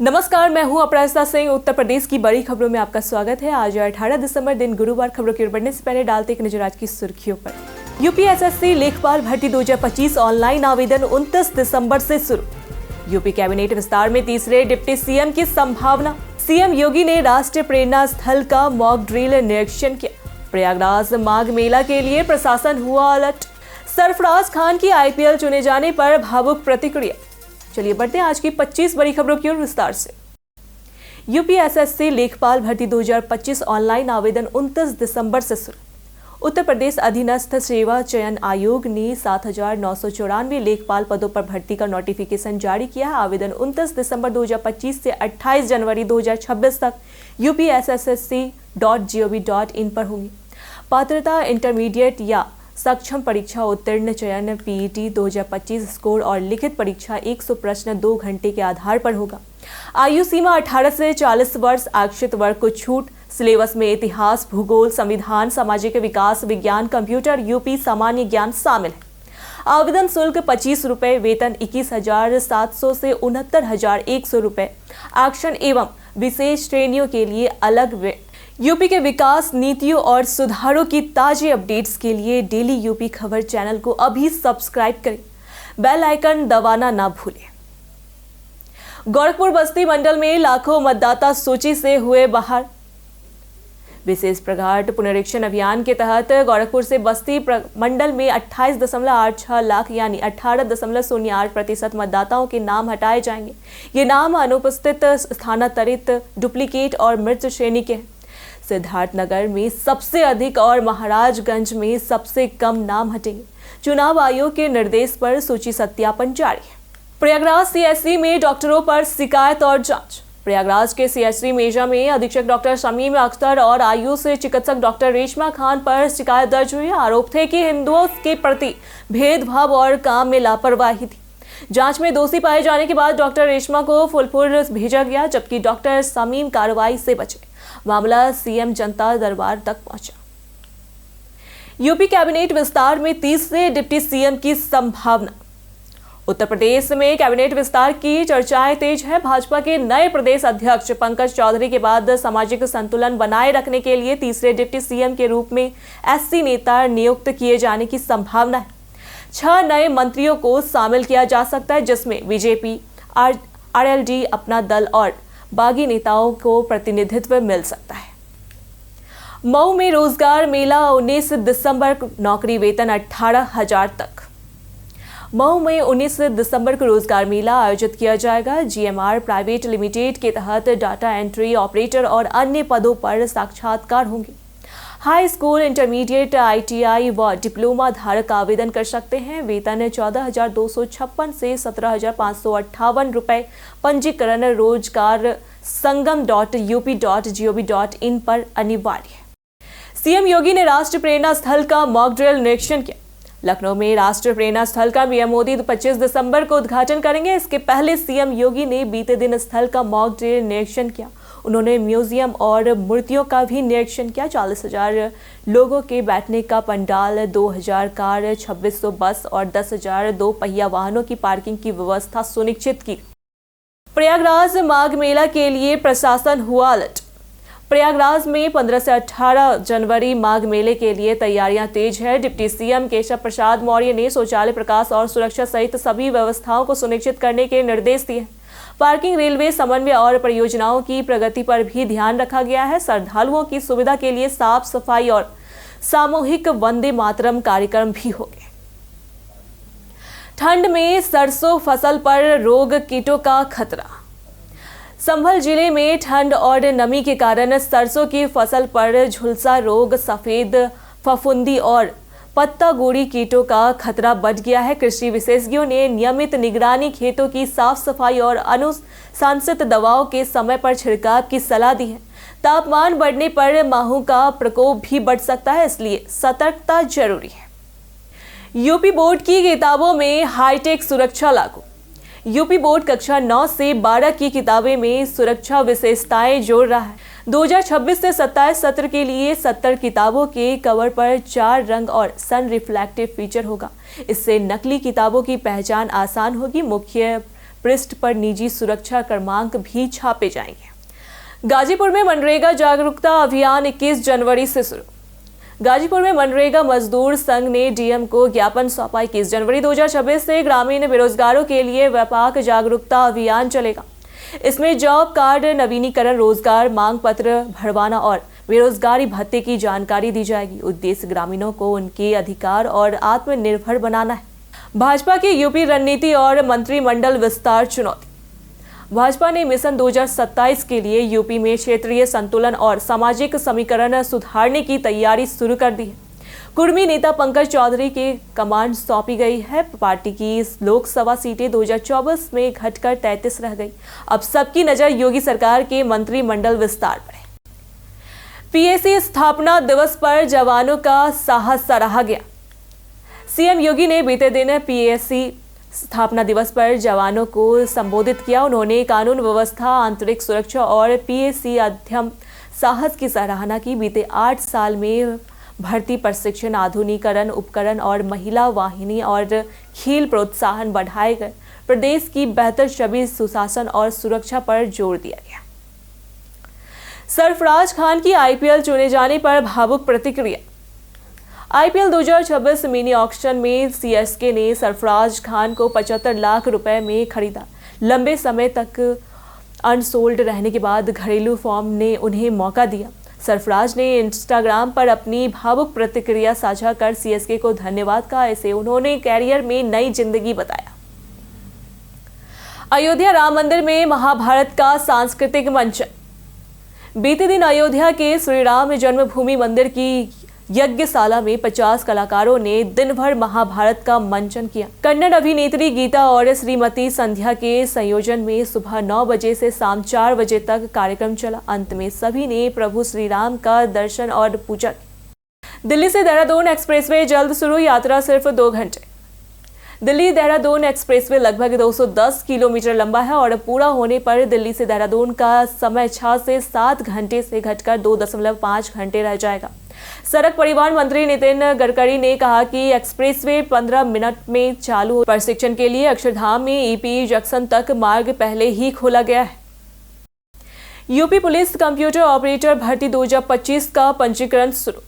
नमस्कार, मैं हूं अपराजिता सिंह। उत्तर प्रदेश की बड़ी खबरों में आपका स्वागत है। आज 18 दिसंबर दिन गुरुवार। खबरों की ओर बढ़ने से पहले डालते एक नजर आज की सुर्खियों पर। यूपीएसएससी लेखपाल भर्ती 2025 ऑनलाइन आवेदन 29 दिसंबर से शुरू। यूपी कैबिनेट विस्तार में तीसरे डिप्टी सीएम की संभावना। सीएम योगी ने राष्ट्रीय प्रेरणा स्थल का मॉक ड्रिल निरीक्षण किया। प्रयागराज माघ मेला के लिए प्रशासन हुआ अलर्ट। सरफराज खान की आईपीएल चुने जाने पर भावुक प्रतिक्रिया। चलिए बढ़ते हैं आज की 25 बड़ी खबरों की ओर विस्तार से। यूपीएसएससी लेखपाल भर्ती 2025 ऑनलाइन आवेदन 29 दिसंबर से शुरू। उत्तर प्रदेश अधीनस्थ सेवा चयन आयोग ने 7,994 लेखपाल पदों पर भर्ती का नोटिफिकेशन जारी किया है। आवेदन 29 दिसंबर 2025 से 28 जनवरी 2026 तक upssc.gov.in पर होंगी। पात्रता इंटरमीडिएट या सक्षम परीक्षा उत्तीर्ण, चयन पीईटी 2025 स्कोर और लिखित परीक्षा 100 प्रश्न 2 घंटे के आधार पर होगा। आयु सीमा 18 से 40 वर्ष। आरक्षित वर्ग को छूट। सिलेबस में इतिहास, भूगोल, संविधान, सामाजिक विकास, विज्ञान, कंप्यूटर, यूपी सामान्य ज्ञान शामिल है। आवेदन शुल्क 25 रुपये। वेतन 21,700 से 69,100 रुपये। आरक्षण एवं विशेष श्रेणियों के लिए अलग। यूपी के विकास, नीतियों और सुधारों की ताज़ी अपडेट्स के लिए डेली यूपी खबर चैनल को अभी सब्सक्राइब करें, बेल आइकन दबाना ना भूलें। गोरखपुर बस्ती मंडल में लाखों मतदाता सूची से हुए बाहर। विशेष प्रघाट पुनरीक्षण अभियान के तहत गोरखपुर से बस्ती मंडल में 28.86 लाख यानी 18.08% मतदाताओं के नाम हटाए जाएंगे। ये नाम अनुपस्थित, स्थानांतरित, डुप्लीकेट और मृत श्रेणी के हैं। सिद्धार्थनगर में सबसे अधिक और महाराजगंज में सबसे कम नाम हटेंगे। चुनाव आयोग के निर्देश पर सूची सत्यापन जारी है। प्रयागराज सीएचसी में डॉक्टरों पर शिकायत और जांच। प्रयागराज के सीएचसी मेजा में अधीक्षक डॉक्टर शमीम अख्तर और आयुष चिकित्सक डॉक्टर रेशमा खान पर शिकायत दर्ज हुई। आरोप थे कि हिंदुओं के प्रति भेदभाव और काम में लापरवाही थी। जांच में दोषी पाए जाने के बाद डॉक्टर रेशमा को फुलपुर भेजा गया, जबकि डॉक्टर शमीम कार्रवाई से बचे। मामला सीएम जनता दरबार तक पहुंचा। यूपी कैबिनेट विस्तार में तीसरे डिप्टी सीएम की संभावना। उत्तर प्रदेश में कैबिनेट विस्तार की चर्चाएं तेज है। भाजपा के नए प्रदेश अध्यक्ष पंकज चौधरी के बाद सामाजिक संतुलन बनाए रखने के लिए तीसरे डिप्टी सीएम के रूप में एससी नेता नियुक्त किए जाने की संभावना है। 6 नए मंत्रियों को शामिल किया जा सकता है, जिसमें बीजेपी, आरएलडी, अपना दल और बागी नेताओं को प्रतिनिधित्व मिल सकता है। मऊ में रोजगार मेला 19 दिसंबर। नौकरी वेतन 18,000 तक। मऊ में 19 दिसंबर को रोजगार मेला आयोजित किया जाएगा। जीएमआर प्राइवेट लिमिटेड के तहत डाटा एंट्री ऑपरेटर और अन्य पदों पर साक्षात्कार होंगे। हाई स्कूल, इंटरमीडिएट, आईटीआई व डिप्लोमा धारक आवेदन कर सकते हैं। वेतन 14,256 से 17,558 रुपये। पंजीकरण रोजगार संगम.up.gov.in पर अनिवार्य है। सीएम योगी ने राष्ट्रीय प्रेरणा स्थल का मॉक ड्रिल निरीक्षण किया। लखनऊ में राष्ट्रीय प्रेरणा स्थल का पीएम मोदी 25 दिसंबर को उद्घाटन करेंगे। इसके पहले सीएम योगी ने बीते दिन स्थल का मॉक ड्रिल निरीक्षण किया। उन्होंने म्यूजियम और मूर्तियों का भी निरीक्षण किया। 40,000 लोगों के बैठने का पंडाल, 2,000 कार, 2600 बस और 10,000 दो पहिया वाहनों की पार्किंग की व्यवस्था सुनिश्चित की। प्रयागराज माघ मेला के लिए प्रशासन हुआ अलर्ट। प्रयागराज में 15 से 18 जनवरी माघ मेले के लिए तैयारियां तेज है। डिप्टी सीएम केशव प्रसाद मौर्य ने शौचालय, प्रकाश और सुरक्षा सहित सभी व्यवस्थाओं को सुनिश्चित करने के निर्देश दिए। पार्किंग, रेलवे समन्वय और परियोजनाओं की प्रगति पर भी ध्यान रखा गया है। श्रद्धालुओं की सुविधा के लिए साफ सफाई और सामूहिक वंदे मातरम कार्यक्रम भी होंगे। ठंड में सरसों फसल पर रोग कीटों का खतरा। संभल जिले में ठंड और नमी के कारण सरसों की फसल पर झुलसा रोग, सफेद फफूंदी और पत्ता गोड़ी कीटों का खतरा बढ़ गया है। कृषि विशेषज्ञों ने नियमित निगरानी, खेतों की साफ सफाई और अनुशंसित दवाओं के समय पर छिड़काव की सलाह दी है। तापमान बढ़ने पर माहू का प्रकोप भी बढ़ सकता है, इसलिए सतर्कता जरूरी है। यूपी बोर्ड की किताबों में हाईटेक सुरक्षा लागू। यूपी बोर्ड कक्षा 9 से 12 की किताबें में सुरक्षा विशेषताएं जोड़ रहा है। 2026 से 27 सत्र के लिए 70 किताबों के कवर पर 4 रंग और सन रिफ्लेक्टिव फीचर होगा। इससे नकली किताबों की पहचान आसान होगी। मुख्य पृष्ठ पर निजी सुरक्षा क्रमांक भी छापे जाएंगे। गाजीपुर में मनरेगा जागरूकता अभियान 21 जनवरी से शुरू। गाजीपुर में मनरेगा मजदूर संघ ने डीएम को ज्ञापन सौंपा। 21 जनवरी 2026 से ग्रामीण बेरोजगारों के लिए व्यापक जागरूकता अभियान चलेगा। इसमें जॉब कार्ड नवीनीकरण, रोजगार मांग पत्र भरवाना और बेरोजगारी भत्ते की जानकारी दी जाएगी। उद्देश्य ग्रामीणों को उनके अधिकार और आत्मनिर्भर बनाना है। भाजपा की यूपी रणनीति और मंत्रिमंडल विस्तार चुनौती। भाजपा ने मिशन 2027 के लिए यूपी में क्षेत्रीय संतुलन और सामाजिक समीकरण सुधारने की तैयारी शुरू कर दी है। कुर्मी नेता पंकज चौधरी के कमान सौंपी गई है। पार्टी की लोकसभा सीटें 2024 में घटकर 33 रह गई। अब सबकी नजर योगी सरकार के मंत्रिमंडल विस्तार पर है। पीएसी स्थापना दिवस पर जवानों का साहस सराहा गया। सीएम योगी ने बीते दिन पीएसी स्थापना दिवस पर जवानों को संबोधित किया। उन्होंने कानून व्यवस्था, आंतरिक सुरक्षा और पीएसी अध्यम साहस की सराहना की। बीते 8 साल में भर्ती, प्रशिक्षण, आधुनिकीकरण, उपकरण और महिला वाहिनी और खेल प्रोत्साहन बढ़ाए गए। प्रदेश की बेहतर छवि, सुशासन और सुरक्षा पर जोर दिया गया। सरफराज खान की आईपीएल चुने जाने पर भावुक प्रतिक्रिया। आईपीएल 2026 मिनी ऑक्शन में सीएसके ने सरफराज खान को 75 लाख रुपए में खरीदा। लंबे समय तक अनसोल्ड रहने के बाद घरेलू फॉर्म ने उन्हें मौका दिया। सरफराज ने इंस्टाग्राम पर अपनी भावुक प्रतिक्रिया साझा कर सीएसके को धन्यवाद कहा। इसे उन्होंने कैरियर में नई जिंदगी बताया। अयोध्या राम मंदिर में महाभारत का सांस्कृतिक मंचन। बीते दिन अयोध्या के श्री राम जन्मभूमि मंदिर की यज्ञशाला में 50 कलाकारों ने दिन भर महाभारत का मंचन किया। कन्नड़ अभिनेत्री गीता और श्रीमती संध्या के संयोजन में सुबह 9 बजे से शाम 4 बजे तक कार्यक्रम चला। अंत में सभी ने प्रभु श्री राम का दर्शन और पूजा की। दिल्ली से देहरादून एक्सप्रेसवे जल्द शुरू, यात्रा सिर्फ 2 घंटे। दिल्ली देहरादून एक्सप्रेसवे लगभग 210 किलोमीटर लंबा है और पूरा होने पर दिल्ली से देहरादून का समय 6 से 7 घंटे से घटकर 2.5 घंटे रह जाएगा। सड़क परिवहन मंत्री नितिन गडकरी ने कहा कि एक्सप्रेसवे 15 मिनट में चालू हो। प्रशिक्षण के लिए अक्षरधाम में ईपी जंक्शन तक मार्ग पहले ही खोला गया है। यूपी पुलिस कंप्यूटर ऑपरेटर भर्ती 2025 का पंजीकरण शुरू।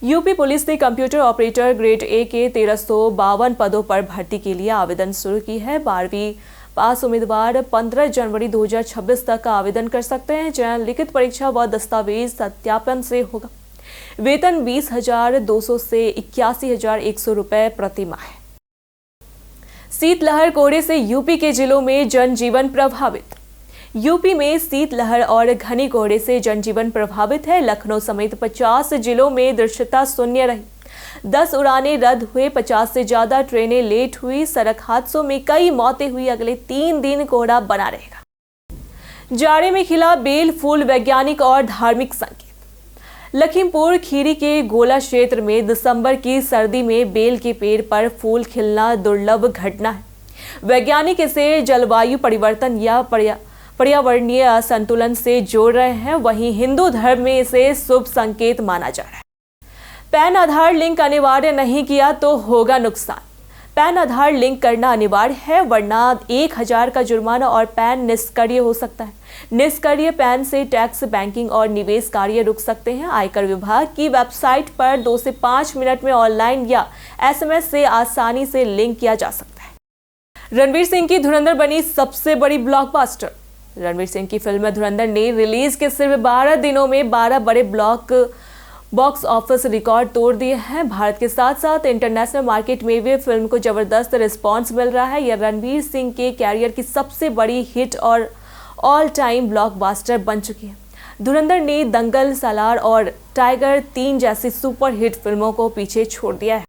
यूपी पुलिस ने कंप्यूटर ऑपरेटर ग्रेड ए के 1352 पदों पर भर्ती के लिए आवेदन शुरू की है। 12वीं पास उम्मीदवार 15 जनवरी 2026 तक आवेदन कर सकते हैं। चयन लिखित परीक्षा व दस्तावेज सत्यापन से होगा। वेतन 20,200 से 81,100 रुपए प्रति माह है। शीतलहर कोहरे से यूपी के जिलों में जनजीवन प्रभावित। यूपी में शीतलहर और घने कोहरे से जनजीवन प्रभावित है। लखनऊ समेत 50 जिलों में दृश्यता शून्य रही। 10 उड़ानें रद्द हुए, 50 से ज्यादा ट्रेनें लेट हुई। सड़क हादसों में कई मौतें हुई। अगले 3 दिन कोहरा बना रहेगा। जाड़े में खिला बेल फूल, वैज्ञानिक और धार्मिक संकेत। लखीमपुर खीरी के गोला क्षेत्र में दिसंबर की सर्दी में बेल के पेड़ पर फूल खिलना दुर्लभ घटना है। वैज्ञानिक इसे जलवायु परिवर्तन या पर्यावरणीय असंतुलन से जोड़ रहे हैं। वहीं हिंदू धर्म में इसे शुभ संकेत माना जा रहा है। पैन आधार लिंक अनिवार्य नहीं किया तो होगा नुकसान। पैन आधार लिंक करना अनिवार्य है, वरना 1000 का जुर्माना और पैन निष्क्रिय हो सकता है। निष्क्रिय पैन से टैक्स, बैंकिंग और निवेश कार्य रुक सकते हैं। आयकर विभाग की वेबसाइट पर 2 से 5 मिनट में ऑनलाइन या एसएमएस से आसानी से लिंक किया जा सकता है। रणवीर सिंह की धुरंधर बनी सबसे बड़ी ब्लॉकबस्टर। रणवीर सिंह की फिल्म धुरंधर ने रिलीज के सिर्फ 12 दिनों में 12 बड़े बॉक्स ऑफिस रिकॉर्ड तोड़ दिए हैं। भारत के साथ साथ इंटरनेशनल मार्केट में भी फिल्म को जबरदस्त रिस्पांस मिल रहा है। यह रणवीर सिंह के कैरियर की सबसे बड़ी हिट और ऑल टाइम ब्लॉकबस्टर बन चुकी है। धुरंधर ने दंगल, सालार और टाइगर 3 जैसी सुपर हिट फिल्मों को पीछे छोड़ दिया है।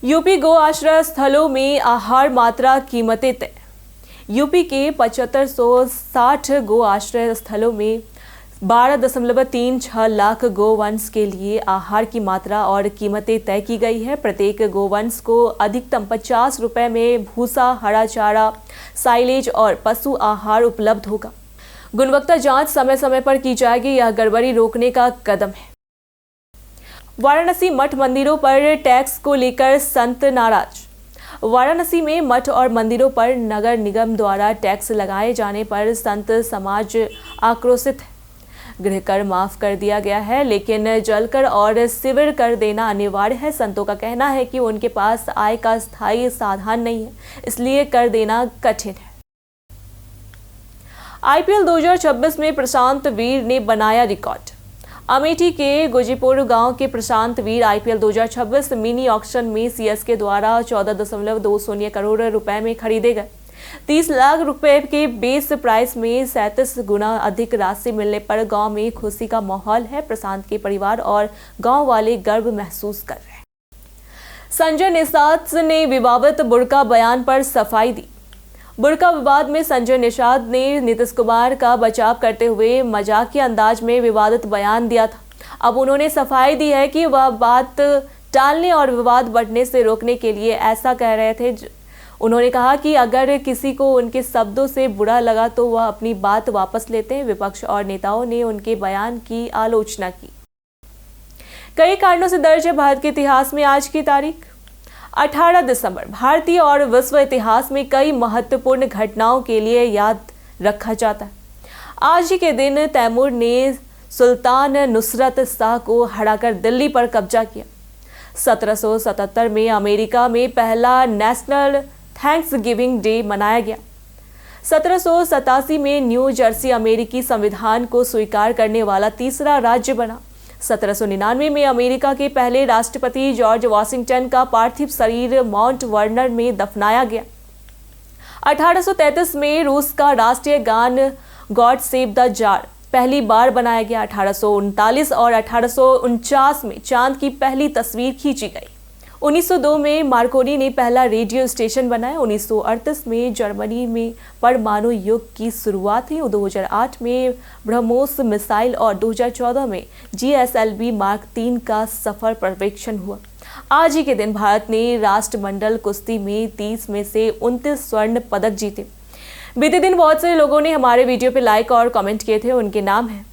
यूपी गो आश्रय स्थलों में आहार मात्रा कीमतें तय। यूपी के 7560 गो आश्रय स्थलों में 12.36 लाख गोवंश के लिए आहार की मात्रा और कीमतें तय की गई है। प्रत्येक गोवंश को अधिकतम 50 रुपए में भूसा, हरा चारा, साइलेज और पशु आहार उपलब्ध होगा। गुणवत्ता जांच समय समय पर की जाएगी। यह गड़बड़ी रोकने का कदम है। वाराणसी मठ मंदिरों पर टैक्स को लेकर संत नाराज। वाराणसी में मठ और मंदिरों पर नगर निगम द्वारा टैक्स लगाए जाने पर संत समाज आक्रोशित है। गृह कर माफ कर दिया गया है, लेकिन जलकर और सिविल कर देना अनिवार्य है। संतों का कहना है कि उनके पास आय का स्थायी साधन नहीं है, इसलिए कर देना कठिन है। आईपीएल 2026 में प्रशांत वीर ने बनाया रिकॉर्ड। अमेठी के गोजीपुर गांव के प्रशांत वीर आईपीएल 2026 मिनी ऑक्शन में सीएसके द्वारा 14.20 करोड़ रुपए में खरीदे गए। 30 लाख रुपए के बेस प्राइस में 37 गुना अधिक राशि मिलने पर गांव में खुशी का माहौल है। प्रशांत के परिवार और गांव वाले गर्व महसूस कर रहे हैं। संजय निषाद ने विवादित बुर्का बयान पर सफाई दी। बुर्का विवाद में संजय निषाद ने नीतीश कुमार का बचाव करते हुए मजाकिया अंदाज में विवादित बयान दिया था। अब उन्होंने सफाई दी है कि वह बात टालने और विवाद बढ़ने से रोकने के लिए ऐसा कह रहे थे। उन्होंने कहा कि अगर किसी को उनके शब्दों से बुरा लगा तो वह अपनी बात वापस लेते हैं। विपक्ष और नेताओं ने उनके बयान की आलोचना की। कई कारणों से दर्ज है भारत के इतिहास में आज की तारीख 18 दिसंबर। भारतीय और विश्व इतिहास में कई महत्वपूर्ण घटनाओं के लिए याद रखा जाता है। आज ही के दिन तैमूर ने सुल्तान नुसरत शाह को हराकर दिल्ली पर कब्जा किया। 1777 में अमेरिका में पहला नेशनल थैंक्सगिविंग डे मनाया गया। 1787 में न्यू जर्सी अमेरिकी संविधान को स्वीकार करने वाला तीसरा राज्य बना। 1799 में अमेरिका के पहले राष्ट्रपति जॉर्ज वॉशिंगटन का पार्थिव शरीर माउंट वर्नर में दफनाया गया। 1833 में रूस का राष्ट्रीय गान गॉड सेव द जार पहली बार बनाया गया। 1839 और 1849 में चांद की पहली तस्वीर खींची गई। 1902 में मार्कोनी ने पहला रेडियो स्टेशन बनाया। 1938 में जर्मनी में परमाणु युग की शुरुआत हुई। 2008 में ब्रह्मोस मिसाइल और 2014 में GSLV मार्क 3 का सफल पर्यवेक्षण हुआ। आज ही के दिन भारत ने राष्ट्रमंडल कुश्ती में 30 में से 29 स्वर्ण पदक जीते। बीते दिन बहुत से लोगों ने हमारे वीडियो पे लाइक और कमेंट किए थे। उनके नाम हैं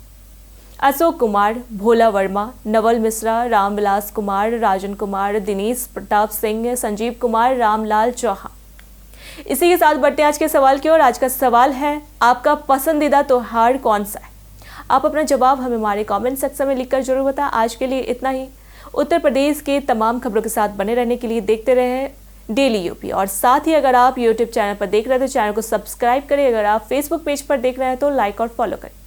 अशोक कुमार, भोला वर्मा, नवल मिश्रा, रामविलास कुमार, राजन कुमार, दिनेश प्रताप सिंह, संजीव कुमार, रामलाल चौहान। इसी के साथ बढ़ते हैं आज के सवाल की ओर। आज का सवाल है, आपका पसंदीदा त्योहार कौन सा है? आप अपना जवाब हमें हमारे कमेंट सेक्शन में लिखकर जरूर बताएं। आज के लिए इतना ही। उत्तर प्रदेश के तमाम खबरों के साथ बने रहने के लिए देखते रहें डेली यूपी। और साथ ही अगर आप यूट्यूब चैनल पर देख रहे हैं तो चैनल को सब्सक्राइब करें। अगर आप फेसबुक पेज पर देख रहे हैं तो लाइक और फॉलो करें।